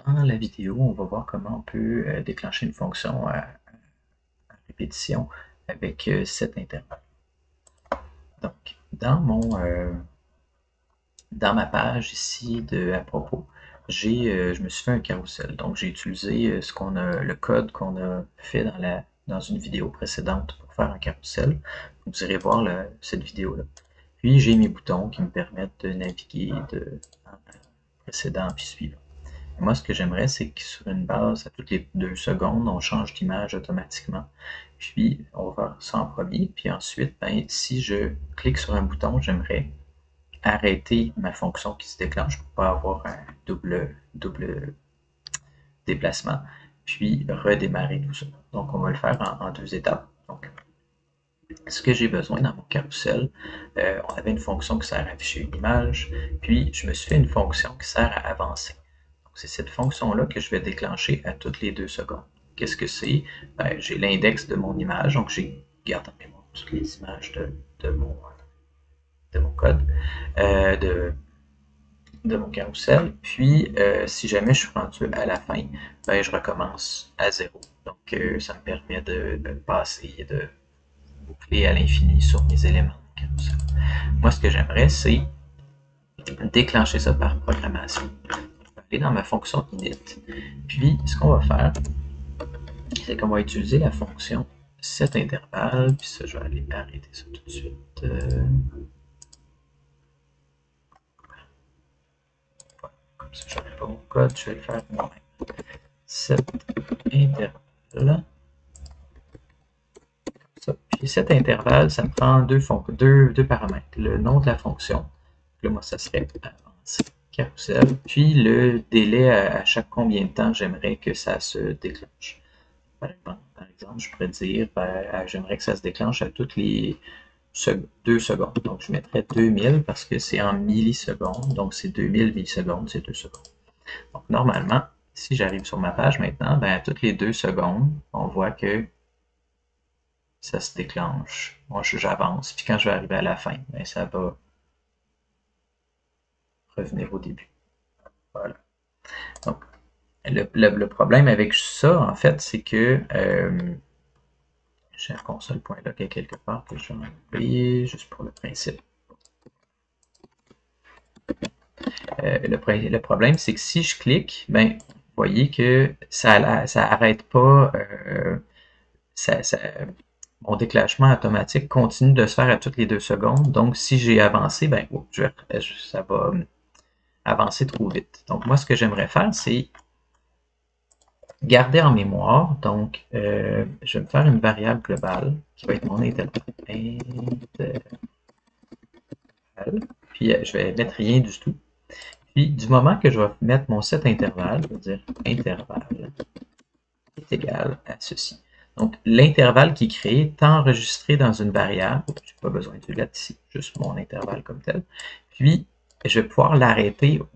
Dans la vidéo, on va voir comment on peut déclencher une fonction à répétition avec cet intervalle. Donc, dans ma page ici de à propos, je me suis fait un carrousel. Donc, j'ai utilisé le code qu'on a fait dans une vidéo précédente pour faire un carrousel. Vous irez voir cette vidéo-là. Puis, j'ai mes boutons qui me permettent de naviguer de précédent puis suivant. Moi, ce que j'aimerais, c'est que sur une base, à toutes les 2 secondes, on change d'image automatiquement. Puis, on va faire ça en premier. Puis ensuite, ben, si je clique sur un bouton, j'aimerais arrêter ma fonction qui se déclenche pour ne pas avoir un double déplacement. Puis, redémarrer tout ça. Donc, on va le faire en 2 étapes. Donc, ce que j'ai besoin dans mon carrousel, on avait une fonction qui sert à afficher une image, puis je me suis fait une fonction qui sert à avancer. Donc, c'est cette fonction-là que je vais déclencher à toutes les 2 secondes. Qu'est-ce que c'est? Ben, j'ai l'index de mon image, donc j'ai gardé en mémoire toutes les images de mon code, euh, de, de mon carrousel. Puis, si jamais je suis rendu à la fin, ben, je recommence à zéro. Donc, ça me permet de passer et de boucler à l'infini sur mes éléments de carrousel. Moi, ce que j'aimerais, c'est déclencher ça par programmation. Je vais aller dans ma fonction init. Puis, ce qu'on va faire, c'est qu'on va utiliser la fonction setIntervalle. Puis ça, je vais aller arrêter ça tout de suite. Comme ça, je n'aurai pas mon code. Je vais le faire moi-même. SetIntervalle. Puis cet intervalle, ça me prend deux paramètres. Le nom de la fonction. Là, moi, ça serait avancer carrousel. Puis le délai à chaque combien de temps j'aimerais que ça se déclenche. Par exemple, je pourrais dire, j'aimerais que ça se déclenche à toutes les 2 secondes. Donc, je mettrais 2000 parce que c'est en millisecondes. Donc, c'est 2000 millisecondes, c'est 2 secondes. Donc, normalement, si j'arrive sur ma page maintenant, ben, à toutes les 2 secondes, on voit que ça se déclenche. Moi, j'avance. Puis quand je vais arriver à la fin, ben, ça va revenir au début. Voilà. Donc, le problème avec ça, en fait, c'est que j'ai un console.log quelque part que je vais enlever juste pour le principe. Le problème, c'est que si je clique, ben, vous voyez que ça arrête pas, ça, mon déclenchement automatique continue de se faire à toutes les 2 secondes. Donc, si j'ai avancé, ben, ça va avancer trop vite. Donc, moi, ce que j'aimerais faire, c'est garder en mémoire. Donc, je vais me faire une variable globale qui va être mon intervalle. Puis, je vais mettre rien du tout. Puis, du moment que je vais mettre mon set intervalle, je vais dire intervalle est égal à ceci. Donc, l'intervalle qui est créé est enregistré dans une variable. Je n'ai pas besoin de là ici, juste mon intervalle comme tel. Puis, je vais pouvoir l'arrêter au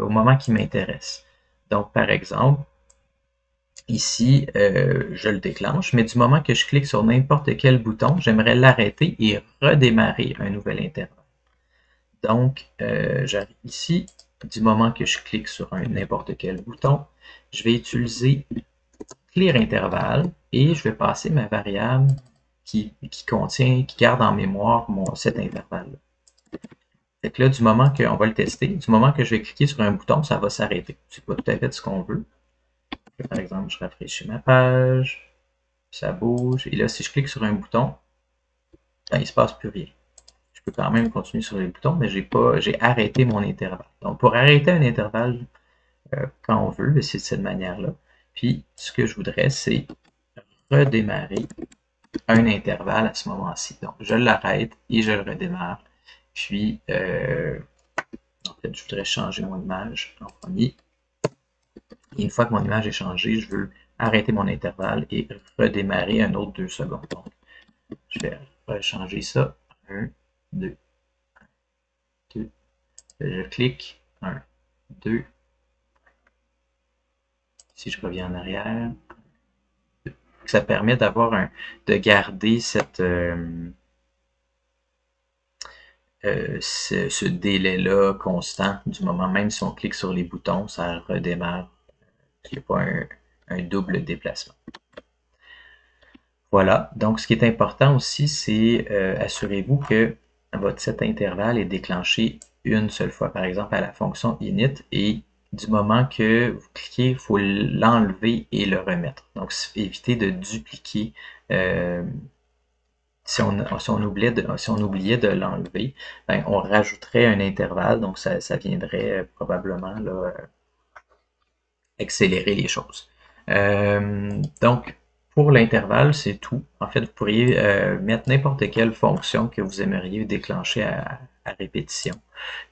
moment qui m'intéresse. Donc, par exemple, ici, je le déclenche, mais du moment que je clique sur n'importe quel bouton, j'aimerais l'arrêter et redémarrer un nouvel intervalle. Donc, j'arrive ici, du moment que je clique sur n'importe quel bouton, je vais utiliser clear intervalle et je vais passer ma variable qui garde en mémoire cet intervalle. Fait que là, du moment qu'on va le tester, du moment que je vais cliquer sur un bouton, ça va s'arrêter. C'est pas tout à fait ce qu'on veut. Par exemple, je rafraîchis ma page, ça bouge, et là, si je clique sur un bouton, ben, il ne se passe plus rien. Je peux quand même continuer sur les boutons, mais j'ai arrêté mon intervalle. Donc, pour arrêter un intervalle, quand on veut, c'est de cette manière-là. Puis, ce que je voudrais, c'est redémarrer un intervalle à ce moment-ci. Donc, je l'arrête et je le redémarre. Puis, en fait, je voudrais changer mon image en premier. Et une fois que mon image est changée, je veux arrêter mon intervalle et redémarrer un autre 2 secondes. Donc, je vais changer ça. 1, 2, 2. Je clique. 1, 2. Si je reviens en arrière, ça permet de garder ce délai-là constant du moment, même si on clique sur les boutons, ça redémarre. Il n'y a pas un double déplacement. Voilà, donc ce qui est important aussi, c'est assurez-vous que votre set intervalle est déclenché une seule fois, par exemple à la fonction init, et du moment que vous cliquez, il faut l'enlever et le remettre. Donc évitez de dupliquer. Si on oubliait de l'enlever, ben, on rajouterait un intervalle, donc ça viendrait probablement là, accélérer les choses. Donc, pour l'intervalle, c'est tout. En fait, vous pourriez mettre n'importe quelle fonction que vous aimeriez déclencher à répétition.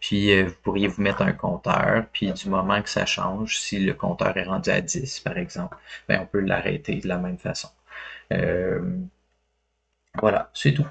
Puis, vous pourriez vous mettre un compteur, puis du moment que ça change, si le compteur est rendu à 10, par exemple, ben, on peut l'arrêter de la même façon. Voilà, c'est tout.